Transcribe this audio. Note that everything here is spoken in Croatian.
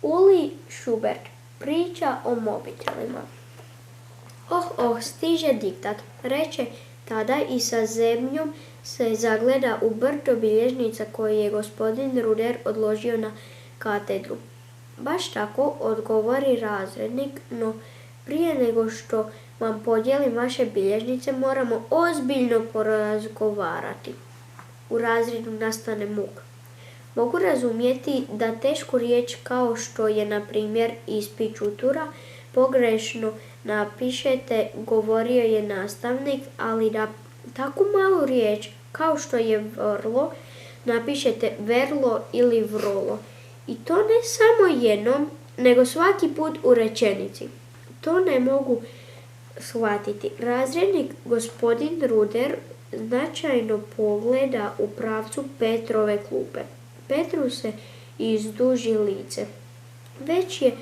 Uli Schubert, priča o mobitelima. Stiže diktat, reče tada i sa zebnjom se zagleda u brdo bilježnica koje je gospodin Ruder odložio na katedru. Baš tako, odgovori razrednik, no prije nego što vam podijelim vaše bilježnice moramo ozbiljno porazgovarati. U razredu nastane muk. Mogu razumjeti da tešku riječ kao što je na primjer ispičutura pogrešno napišete, govorio je nastavnik, ali da takvu malu riječ kao što je vrlo napišete verlo ili vrolo. I to ne samo jednom, nego svaki put u rečenici. To ne mogu shvatiti. Razrednik gospodin Ruder značajno pogleda u pravcu Petrove klupe. Petru se izduži lice. Već je